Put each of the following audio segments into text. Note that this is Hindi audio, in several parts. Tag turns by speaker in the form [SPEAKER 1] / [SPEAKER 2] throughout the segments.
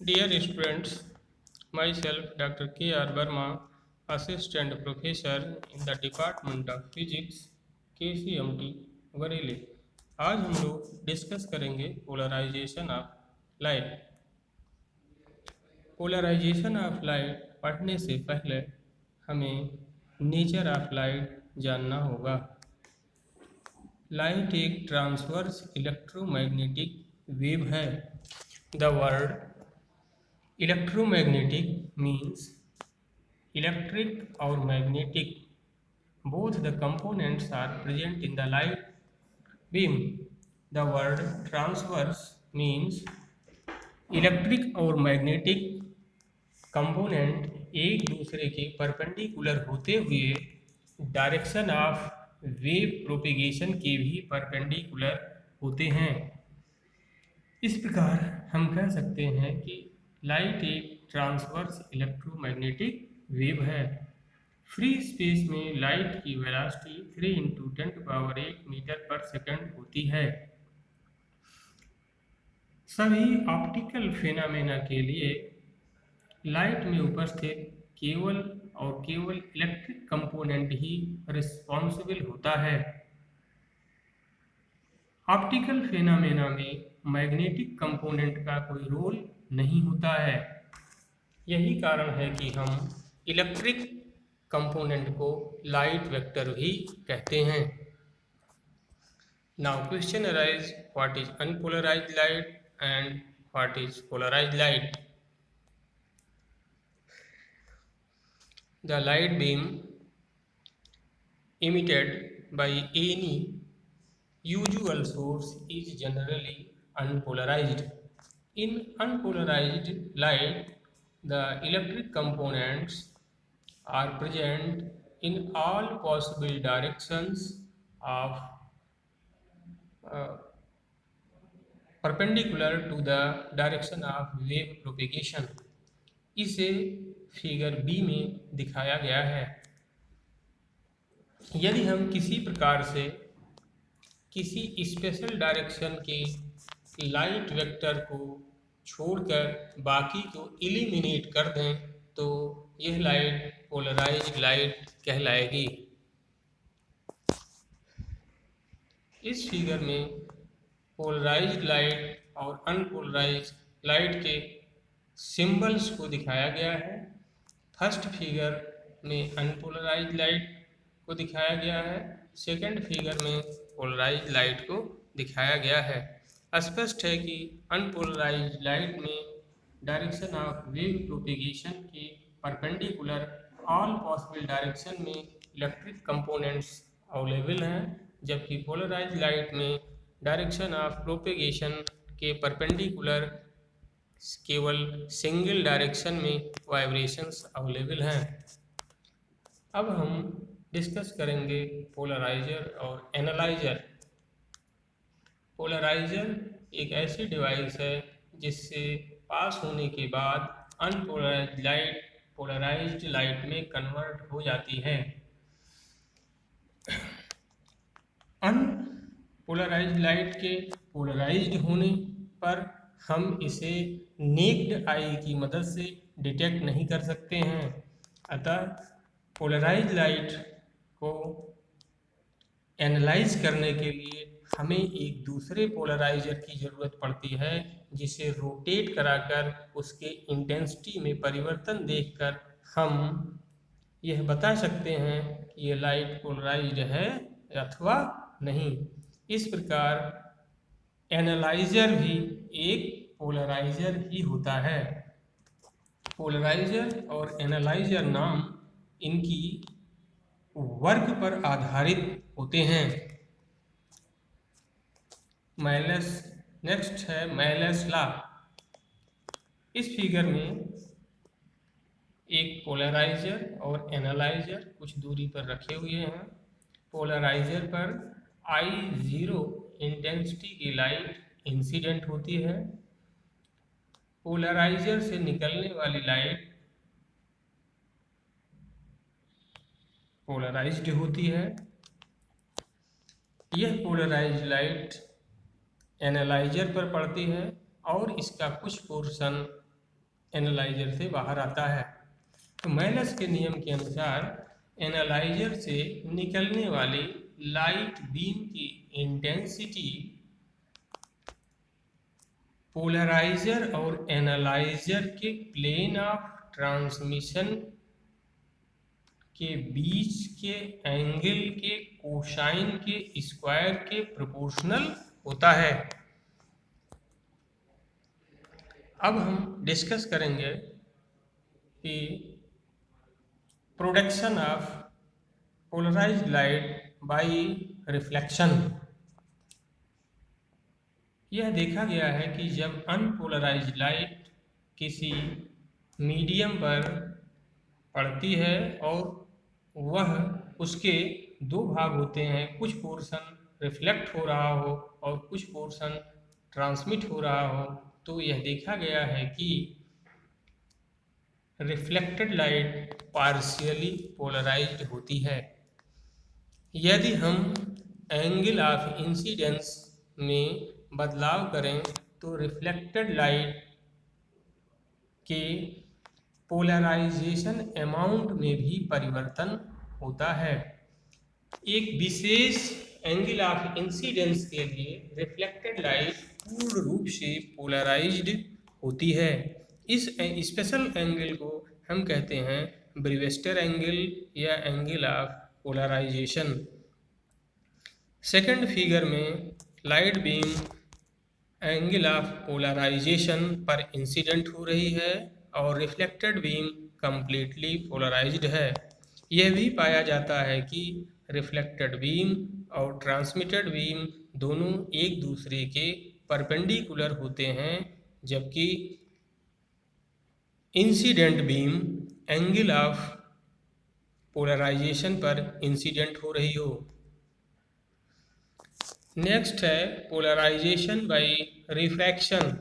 [SPEAKER 1] Dear students, myself Dr. K.R. Verma, Assistant Professor in the Department of Physics, KCMT, Bareilly. आज हम लोग डिस्कस करेंगे polarisation of light. Polarisation of light पढ़ने से पहले हमें नेचर ऑफ लाइट जानना होगा। लाइट एक ट्रांसवर्स इलेक्ट्रोमैग्नेटिक वेव है। The word electromagnetic means electric or magnetic. Both the components are present in the light beam. The word transverse means electric और मैग्नेटिक कंपोनेंट एक दूसरे के परपेंडिकुलर होते हुए डायरेक्शन ऑफ वेव प्रोपेगेशन के भी परपेंडिकुलर होते हैं। इस प्रकार हम कह सकते हैं कि लाइट एक ट्रांसवर्स इलेक्ट्रोमैग्नेटिक वेव है। फ्री स्पेस में लाइट की वेलोसिटी 3 इंटू 10⁸ मीटर पर सेकंड होती है। सभी ऑप्टिकल फेनामेना के लिए लाइट में उपस्थित केवल इलेक्ट्रिक कंपोनेंट ही रिस्पॉन्सिबल होता है। ऑप्टिकल फेनामेना में मैग्नेटिक कंपोनेंट का कोई रोल नहीं होता है। यही कारण है कि हम इलेक्ट्रिक कंपोनेंट को लाइट वेक्टर भी कहते हैं। Now question arise, what is unpolarised light and what is polarised light? The light beam emitted by any usual source is generally unpolarized. In unpolarized light, the electric components are present in all possible directions of perpendicular to the direction of wave propagation. इसे फिगर बी में दिखाया गया है। यदि हम किसी प्रकार से किसी स्पेशल डायरेक्शन के लाइट वेक्टर को छोड़कर बाकी को इलिमिनेट कर दें तो यह लाइट पोलराइज्ड लाइट कहलाएगी। इस फिगर में पोलराइज्ड लाइट और अनपोलराइज्ड लाइट के सिंबल्स को दिखाया गया है। फर्स्ट फिगर में अनपोलराइज्ड लाइट को दिखाया गया है, सेकंड फिगर में पोलराइज्ड लाइट को दिखाया गया है। स्पष्ट है कि अनपोलराइज्ड लाइट में डायरेक्शन ऑफ वेव प्रोपेगेशन के परपेंडिकुलर ऑल पॉसिबल डायरेक्शन में इलेक्ट्रिक कंपोनेंट्स अवेलेबल हैं, जबकि पोलराइज्ड लाइट में डायरेक्शन ऑफ प्रोपेगेशन के परपेंडिकुलर केवल सिंगल डायरेक्शन में वाइब्रेशंस अवेलेबल हैं। अब हम डिस्कस करेंगे पोलराइजर और एनालाइजर। पोलराइजर एक ऐसी डिवाइस है जिससे पास होने के बाद अनपोलराइज्ड लाइट पोलराइज्ड लाइट में कन्वर्ट हो जाती है। अनपोलराइज्ड लाइट के पोलराइज्ड होने पर हम इसे नेक्ड आई की मदद से डिटेक्ट नहीं कर सकते हैं। अतः पोलराइज्ड लाइट को एनालाइज करने के लिए हमें एक दूसरे पोलराइजर की ज़रूरत पड़ती है, जिसे रोटेट कराकर उसके इंटेंसिटी में परिवर्तन देखकर हम यह बता सकते हैं कि यह लाइट पोलराइज्ड है अथवा नहीं। इस प्रकार एनालाइजर भी एक पोलराइजर ही होता है। पोलराइजर और एनालाइजर नाम इनकी वर्क पर आधारित होते हैं। मैलेस नेक्स्ट है मैलेस लॉ। इस फिगर में एक पोलराइजर और एनालाइजर कुछ दूरी पर रखे हुए हैं। पोलराइजर पर I0 इंटेंसिटी की लाइट इंसिडेंट होती है। पोलराइजर से निकलने वाली लाइट पोलराइज्ड होती है। यह पोलराइज्ड लाइट एनालाइजर पर पड़ती है और इसका कुछ पोर्शन एनालाइजर से बाहर आता है। तो मेलस के नियम के अनुसार एनालाइजर से निकलने वाली लाइट बीम की इंटेंसिटी पोलराइजर और एनालाइजर के प्लेन ऑफ ट्रांसमिशन के बीच के एंगल के कोसाइन के स्क्वायर के प्रोपोर्शनल होता है। अब हम डिस्कस करेंगे कि production of polarised light by reflection. यह देखा गया है कि जब अनपोलराइज्ड लाइट किसी मीडियम पर पड़ती है और वह उसके दो भाग होते हैं, कुछ पोर्शन रिफ्लेक्ट हो रहा हो और कुछ पोर्शन ट्रांसमिट हो रहा हो, तो यह देखा गया है कि रिफ्लेक्टेड लाइट पार्शियली पोलराइज्ड होती है। यदि हम एंगल ऑफ इंसिडेंस में बदलाव करें तो रिफ्लेक्टेड लाइट के पोलराइजेशन अमाउंट में भी परिवर्तन होता है। एक विशेष एंगल ऑफ इंसिडेंस के लिए रिफ्लेक्टेड लाइट पूर्ण रूप से पोलराइज्ड होती है। इस स्पेशल एंगल को हम कहते हैं ब्रीवेस्टर एंगल या angle of polarization. Second figure में light beam angle of polarisation पर इंसिडेंट हो रही है और रिफ्लेक्टेड बीम कंप्लीटली पोलराइज्ड है। यह भी पाया जाता है कि रिफ्लेक्टेड बीम और ट्रांसमिटेड बीम दोनों एक दूसरे के परपेंडिकुलर होते हैं, जबकि incident beam angle of polarisation पर इंसिडेंट हो रही हो। नेक्स्ट है polarisation by refraction.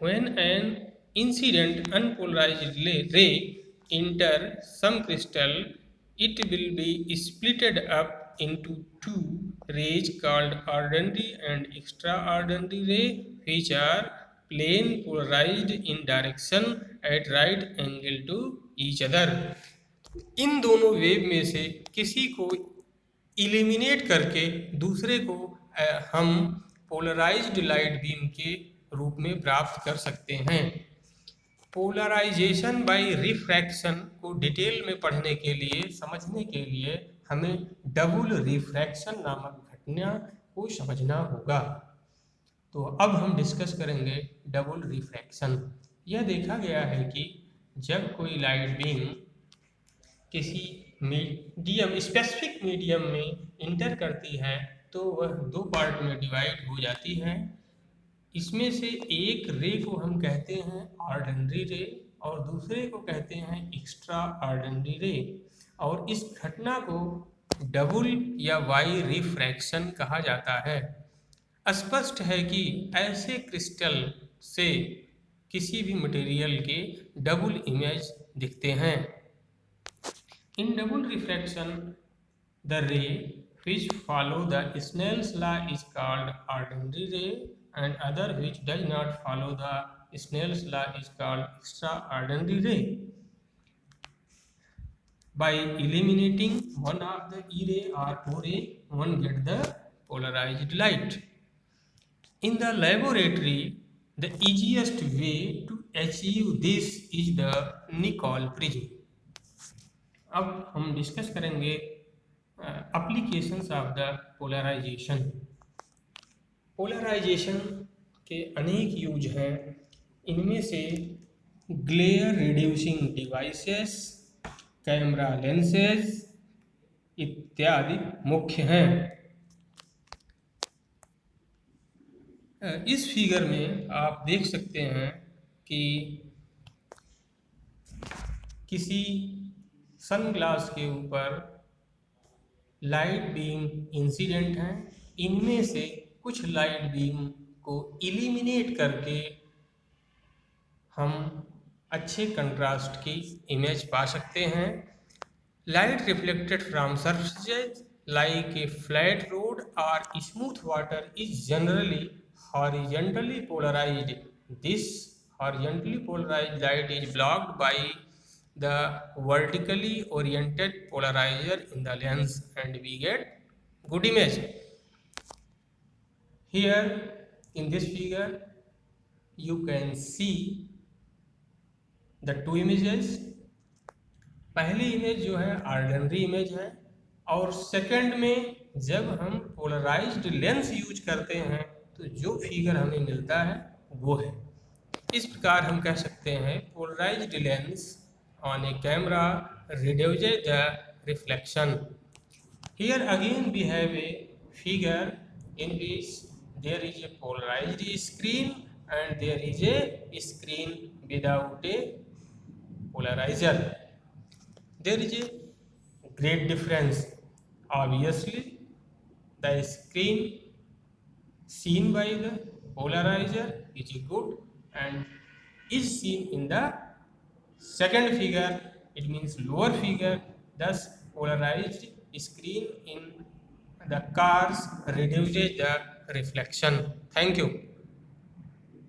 [SPEAKER 1] When an incident unpolarized ray enter some crystal, it will be splitted up into two rays called ordinary and extraordinary ray, which are plane polarized in direction at right angle to each other. इन दोनों वेव में से किसी को इलिमिनेट करके दूसरे को हम पोलराइज्ड लाइट बीम के रूप में प्राप्त कर सकते हैं। पोलराइजेशन बाय रिफ्रैक्शन को डिटेल में पढ़ने के लिए, समझने के लिए हमें डबल रिफ्रैक्शन नामक घटना को समझना होगा। तो अब हम डिस्कस करेंगे डबल रिफ्रैक्शन। यह देखा गया है कि जब कोई लाइट बीम किसी मीडियम, स्पेसिफिक मीडियम में इंटर करती है तो वह दो पार्ट में डिवाइड हो जाती है। इसमें से एक रे को हम कहते हैं ऑर्डिनरी रे और दूसरे को कहते हैं एक्स्ट्रा ऑर्डिनरी रे, और इस घटना को डबल या वाई रिफ्रैक्शन कहा जाता है। स्पष्ट है कि ऐसे क्रिस्टल से किसी भी मटेरियल के डबल इमेज दिखते हैं। In double refraction, the ray which follow the Snell's law is called ordinary ray, and other which does not follow the Snell's law is called extraordinary ray. By eliminating one of the E ray or O ray, one get the polarized light. In the laboratory, the easiest way to achieve this is the Nicol prism. अब हम डिस्कस करेंगे applications of the polarisation. Polarisation के अनेक यूज हैं। इनमें से glare reducing devices, camera lenses इत्यादि मुख्य हैं। इस फिगर में आप देख सकते हैं कि किसी सनग्लास के ऊपर लाइट बीम इंसिडेंट हैं। इनमें से कुछ लाइट बीम को इलिमिनेट करके हम अच्छे कंट्रास्ट की इमेज पा सकते हैं। Light reflected from surfaces like a flat road और smooth water is generally horizontally polarized. This horizontally polarized light is blocked by the vertically oriented polarizer in the lens and we get good image. Here in this figure you can see the two images. पहली इमेज जो है ऑर्डिनरी इमेज है और सेकंड में जब हम पोलराइज्ड लेंस यूज करते हैं तो जो फिगर हमें मिलता है वो है। इस प्रकार हम कह सकते हैं polarised lens on a camera reduces the reflection. Here again we have a figure in which there is a polarized screen and there is a screen without a polarizer. There is a great difference. Obviously, the screen seen by the polarizer is good and is seen in the second figure. It means lower figure. Thus, polarized screen in the cars reduces the reflection. Thank you.